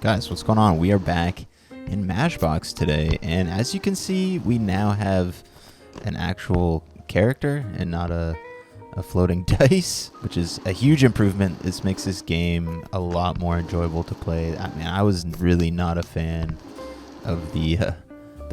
Guys, what's going on? We are back in Mashbox today, and as you can see, we now have an actual character and not a floating dice, which is a huge improvement. This makes this game a lot more enjoyable to play. I mean, I was really not a fan of the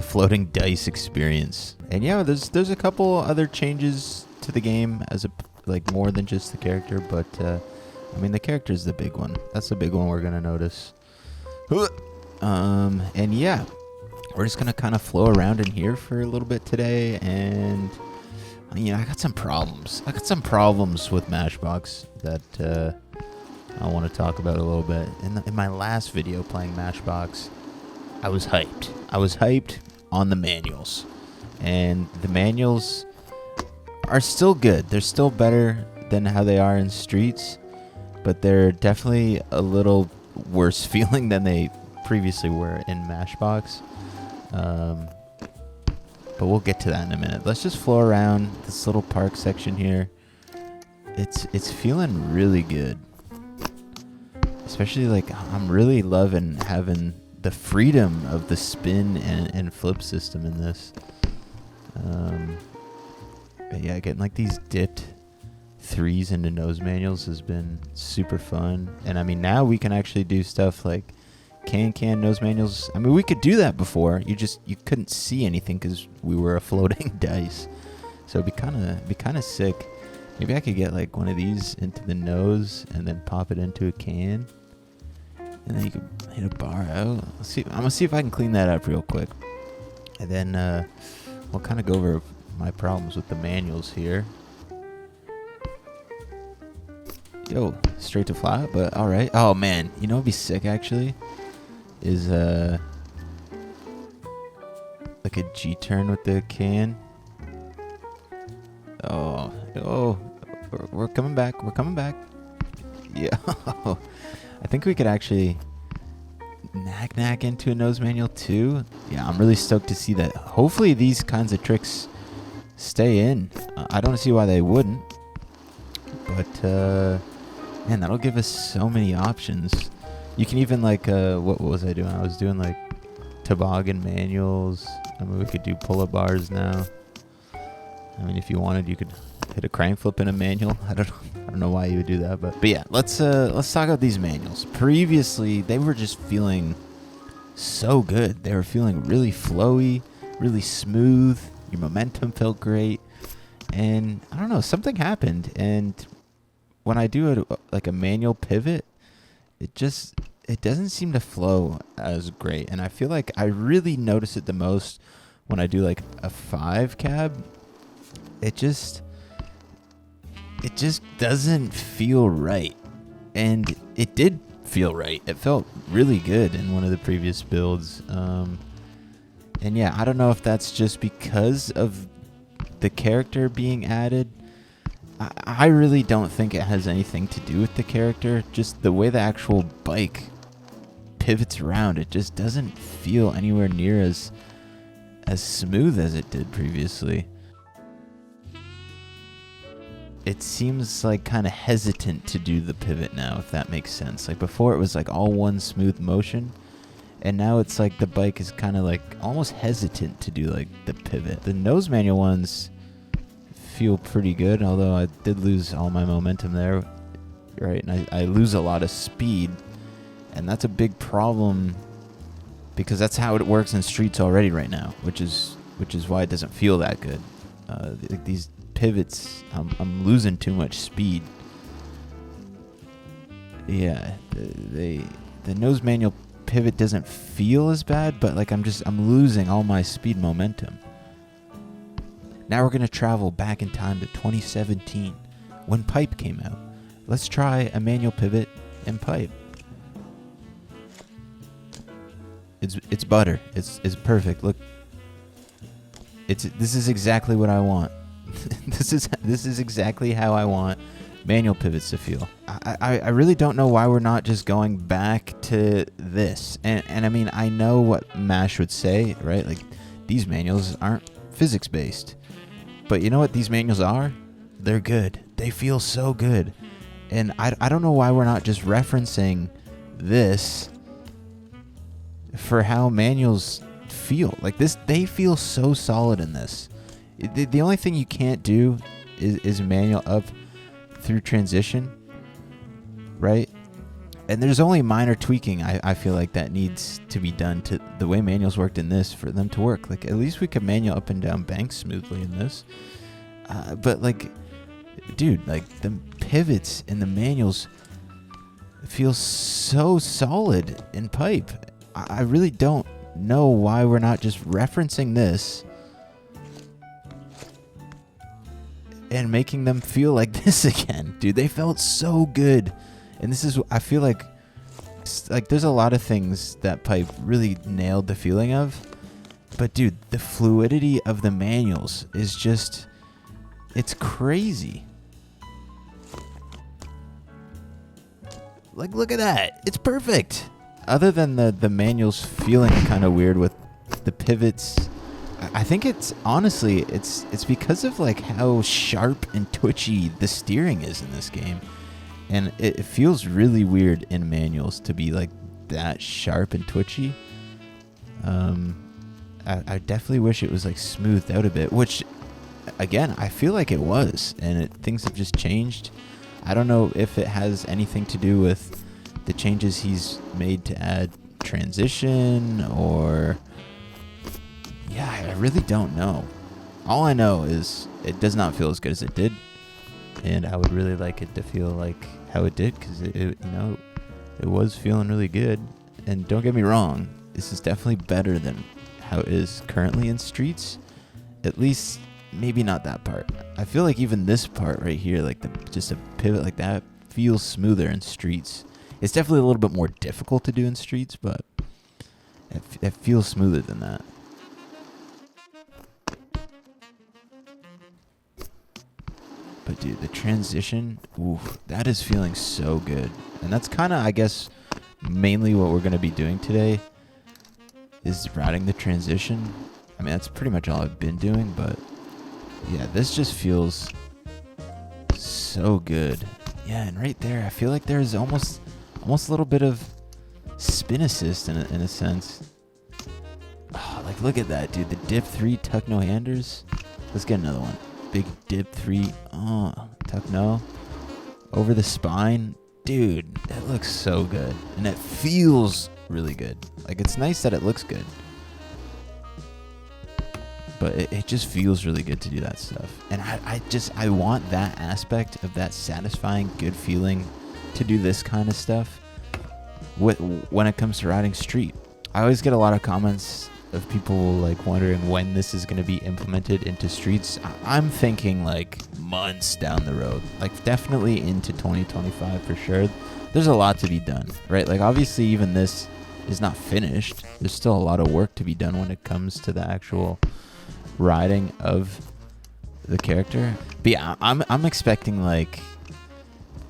floating dice experience. And yeah, there's a couple other changes to the game as like more than just the character, but I mean, the character is the big one. That's the big one we're gonna notice. And yeah, we're just gonna kind of flow around in here for a little bit today, and you know, I got some problems. I got some problems with Mashbox that I want to talk about a little bit. In my last video playing Mashbox, I was hyped. I was hyped on the manuals, and the manuals are still good. They're still better than how they are in Streets, but they're definitely a little worse feeling than they previously were in Mashbox. But we'll get to that in a minute. Let's just flow around this little park section here. It's feeling really good. Especially, like, I'm really loving having the freedom of the spin and flip system in this. But yeah, getting like these dipped threes into nose manuals has been super fun. And I mean, now we can actually do stuff like can nose manuals. I mean, we could do that before. You couldn't see anything because we were a floating dice. So it'd be kind of sick. Maybe I could get like one of these into the nose and then pop it into a can, and then you could hit a bar out. I'm gonna see if I can clean that up real quick, and then we'll kind of go over my problems with the manuals here. Yo, straight to flat, but all right. Oh man, you know what'd be sick actually is like a G-turn with the can. Oh, we're coming back. We're coming back. Yeah, I think we could actually knack into a nose manual too. Yeah, I'm really stoked to see that. Hopefully these kinds of tricks stay in. I don't see why they wouldn't, but man, that'll give us so many options. You can even like what was I doing? I was doing like toboggan manuals. I mean, we could do pull-up bars now. I mean, if you wanted, you could hit a crank flip in a manual. I don't know why you would do that, but yeah, let's talk about these manuals. Previously, they were just feeling so good. They were feeling really flowy, really smooth. Your momentum felt great, and I don't know, something happened, and when I do like a manual pivot, it doesn't seem to flow as great. And I feel like I really notice it the most when I do like a 5 cab. It just doesn't feel right. And it did feel right. It felt really good in one of the previous builds. And yeah, I don't know if that's just because of the character being added. I really don't think it has anything to do with the character. Just the way the actual bike pivots around, it just doesn't feel anywhere near as smooth as it did previously. It seems like kind of hesitant to do the pivot now, if that makes sense. Like before it was like all one smooth motion, and now it's like the bike is kind of like almost hesitant to do like the pivot. The nose manual ones feel pretty good, although I did lose all my momentum there, right? And I lose a lot of speed, and that's a big problem because that's how it works in Streets already right now, which is why it doesn't feel that good. These pivots, I'm losing too much speed. Yeah, the nose manual pivot doesn't feel as bad, but like I'm losing all my speed momentum. Now we're going to travel back in time to 2017 when Pipe came out. Let's try a manual pivot in Pipe. It's butter. It's perfect. Look. This is exactly what I want. This is exactly how I want manual pivots to feel. I really don't know why we're not just going back to this. And I mean, I know what MASH would say, right? Like, these manuals aren't physics based. But you know what these manuals are? They're good. They feel so good. And I don't know why we're not just referencing this for how manuals feel. Like this, they feel so solid in this. The only thing you can't do is manual up through transition, right? And there's only minor tweaking I feel like that needs to be done to the way manuals worked in this for them to work. Like at least we could manual up and down banks smoothly in this. But like, dude, like the pivots in the manuals feel so solid in Pipe. I really don't know why we're not just referencing this and making them feel like this again. Dude, they felt so good. And this is, I feel like there's a lot of things that Pipe really nailed the feeling of. But dude, the fluidity of the manuals is just, it's crazy. Like, look at that. It's perfect. Other than the manuals feeling kind of weird with the pivots, I think it's, honestly, it's because of like how sharp and twitchy the steering is in this game. And it feels really weird in manuals to be like that sharp and twitchy. I definitely wish it was like smoothed out a bit, which again, I feel like it was, and things have just changed. I don't know if it has anything to do with the changes he's made to add transition, or yeah, I really don't know. All I know is it does not feel as good as it did, and I would really like it to feel like how it did, because it was feeling really good. And don't get me wrong, this is definitely better than how it is currently in Streets. At least maybe not that part. I feel like even this part right here, like just a pivot like that, feels smoother in Streets. It's definitely a little bit more difficult to do in Streets, but it feels smoother than that. But dude, the transition, ooh, that is feeling so good. And that's kind of, I guess, mainly what we're going to be doing today, is routing the transition. I mean, that's pretty much all I've been doing, but yeah, this just feels so good. Yeah, and right there, I feel like there's almost a little bit of spin assist in a sense. Oh, like, look at that, dude. The dip 3 tuck no handers. Let's get another one. Big dip 3. Oh, tuck no. Over the spine. Dude, that looks so good. And it feels really good. Like, it's nice that it looks good, but it just feels really good to do that stuff. And I want that aspect of that satisfying, good feeling to do this kind of stuff when it comes to riding street. I always get a lot of comments of people like wondering when this is going to be implemented into Streets. I'm thinking like months down the road, like definitely into 2025 for sure. There's a lot to be done, right? Like obviously even this is not finished. There's still a lot of work to be done when it comes to the actual riding of the character. But yeah, I'm expecting like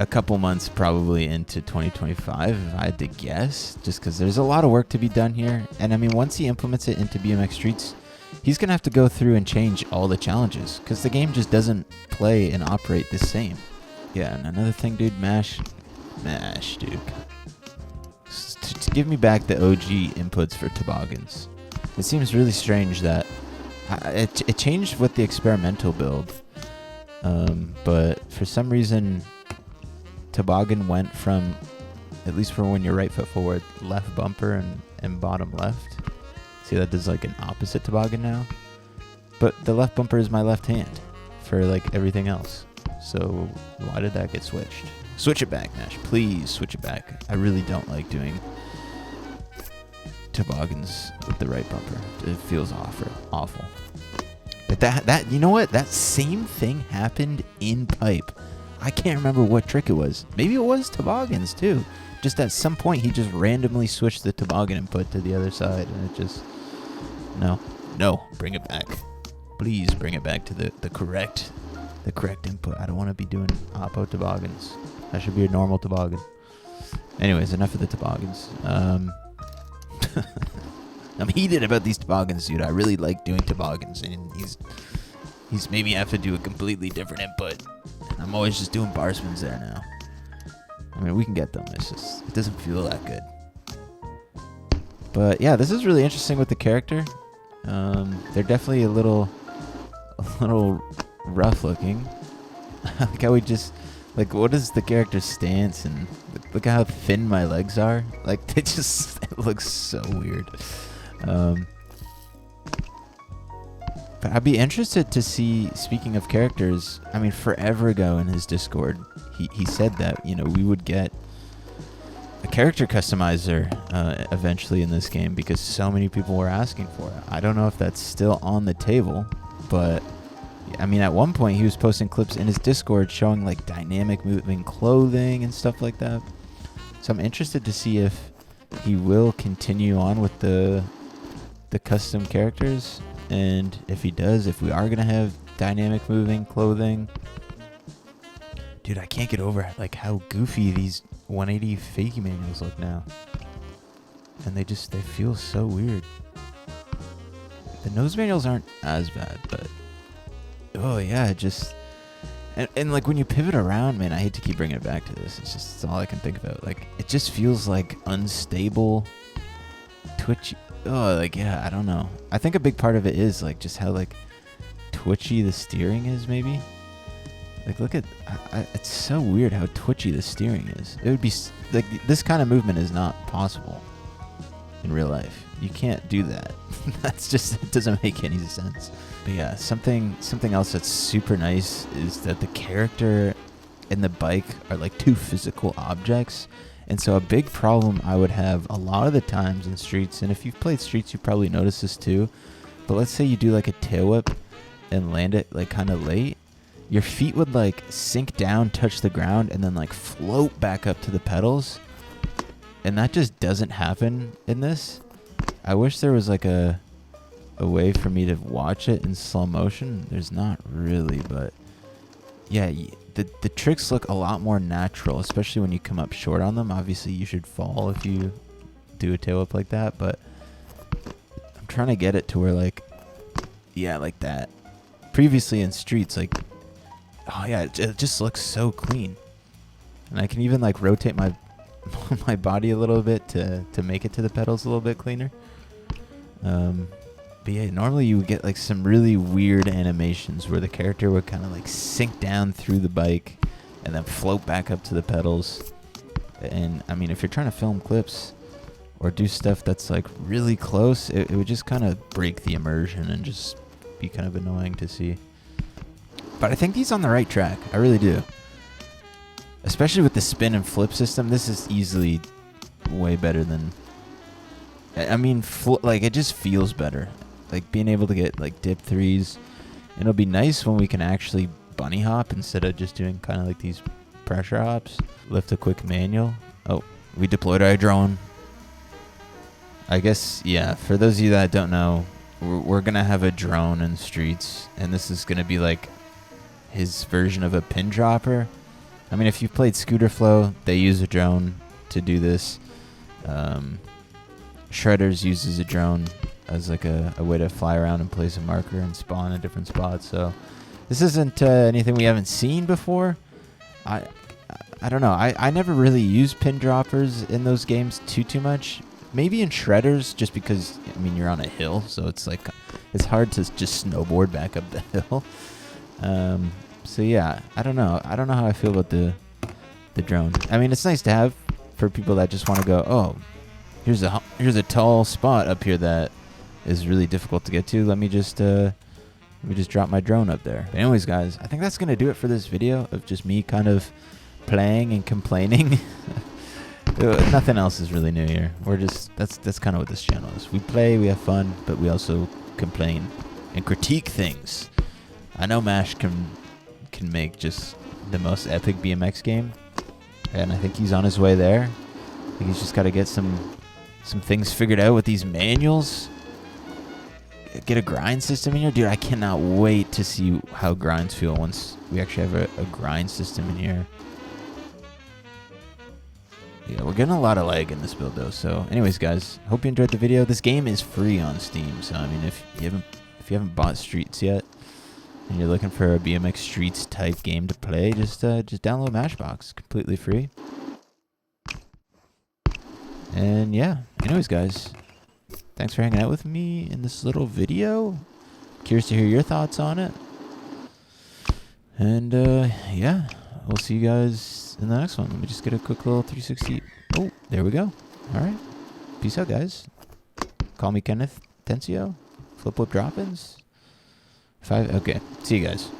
a couple months probably into 2025 if I had to guess, just because there's a lot of work to be done here. And I mean, once he implements it into BMX Streets, he's gonna have to go through and change all the challenges, because the game just doesn't play and operate the same. Yeah, and another thing, dude, mash, dude. To give me back the OG inputs for toboggans. It seems really strange that it changed with the experimental build, but for some reason toboggan went from, at least for when you're right foot forward, left bumper and bottom left. See, that does like an opposite toboggan now, but the left bumper is my left hand for like everything else. So why did that get switched? Switch it back, Nash. Please switch it back. I really don't like doing toboggans with the right bumper. It feels awful. But that you know what? That same thing happened in Pipe. I can't remember what trick it was. Maybe it was toboggans too. Just at some point he just randomly switched the toboggan input to the other side, and it just no, bring it back. Please bring it back to the correct input. I don't want to be doing oppo toboggans. That should be a normal toboggan. Anyways, enough of the toboggans. I'm heated about these toboggans, dude. I really like doing toboggans, and he's made me have to do a completely different input. And I'm always just doing bar spins there now. I mean, we can get them. It's just, it doesn't feel that good. But yeah, this is really interesting with the character. They're definitely a little rough looking. Like how we just, like, what is the character's stance, and look how thin my legs are. Like, they just, it looks so weird. But I'd be interested to see, speaking of characters, I mean, forever ago in his Discord, he said that, you know, we would get a character customizer eventually in this game because so many people were asking for it. I don't know if that's still on the table, but I mean, at one point he was posting clips in his Discord showing like dynamic moving clothing and stuff like that. So I'm interested to see if he will continue on with the custom characters, and if he does, if we are gonna have dynamic moving clothing. Dude, I can't get over like how goofy these 180 fakie manuals look now, and they feel so weird. The nose manuals aren't as bad, but oh yeah, just and like when you pivot around, man, I hate to keep bringing it back to this. It's all I can think about. Like, it just feels like unstable, twitchy. Oh, like, yeah, I don't know. I think a big part of it is like just how like twitchy the steering is, maybe. Like, look at, it's so weird how twitchy the steering is. It would be like, this kind of movement is not possible in real life. You can't do that. That's just, it doesn't make any sense. But yeah, something else that's super nice is that the character and the bike are like two physical objects. And so a big problem I would have a lot of the times in Streets, and if you've played Streets, you probably noticed this too, but let's say you do like a tail whip and land it like kind of late, your feet would like sink down, touch the ground, and then like float back up to the pedals. And that just doesn't happen in this. I wish there was like a way for me to watch it in slow motion. There's not really, but yeah, the tricks look a lot more natural, especially when you come up short on them. Obviously, you should fall if you do a tail whip like that, but I'm trying to get it to where like, yeah, like that. Previously in Streets, like, oh yeah, it just looks so clean. And I can even like rotate my my body a little bit to make it to the pedals a little bit cleaner. But yeah, normally you would get like some really weird animations where the character would kind of like sink down through the bike and then float back up to the pedals. And I mean, if you're trying to film clips or do stuff that's like really close, it would just kind of break the immersion and just be kind of annoying to see. But I think he's on the right track. I really do. Especially with the spin and flip system, this is easily way better than... I mean, like, it just feels better. Like, being able to get, like, dip threes. And it'll be nice when we can actually bunny hop instead of just doing kind of like these pressure hops. Lift a quick manual. Oh, we deployed our drone. I guess, yeah, for those of you that don't know, we're going to have a drone in Streets. And this is going to be, like, his version of a pin dropper. I mean, if you've played Scooter Flow, they use a drone to do this. Shredders uses a drone as like a way to fly around and place a marker and spawn in different spots. So this isn't anything we haven't seen before. I don't know. I never really used pin droppers in those games too much. Maybe in Shredders, just because, I mean, you're on a hill, so it's like, it's hard to just snowboard back up the hill. So yeah, I don't know. I don't know how I feel about the drone. I mean, it's nice to have for people that just want to go, oh, here's a tall spot up here that is really difficult to get to. Let me just drop my drone up there. But anyways, guys, I think that's gonna do it for this video of just me kind of playing and complaining. Nothing else is really new here. We're just, that's kind of what this channel is. We play, we have fun, but we also complain and critique things. I know Mash can make just the most epic BMX game, and I think he's on his way there. I think he's just got to get some things figured out with these manuals. Get a grind system in here. Dude, I cannot wait to see how grinds feel once we actually have a grind system in here. Yeah, we're getting a lot of lag in this build though. So anyways, guys, hope you enjoyed the video. This game is free on Steam, so I mean, if you haven't bought Streets yet and you're looking for a BMX Streets type game to play, just download Mashbox, completely free. And yeah, anyways, guys, thanks for hanging out with me in this little video. Curious to hear your thoughts on it. And yeah, we'll see you guys in the next one. Let me just get a quick little 360. Oh, there we go. All right. Peace out, guys. Call me Kenneth Tencio. Flip Whip Drop-ins. 5. Okay. See you guys.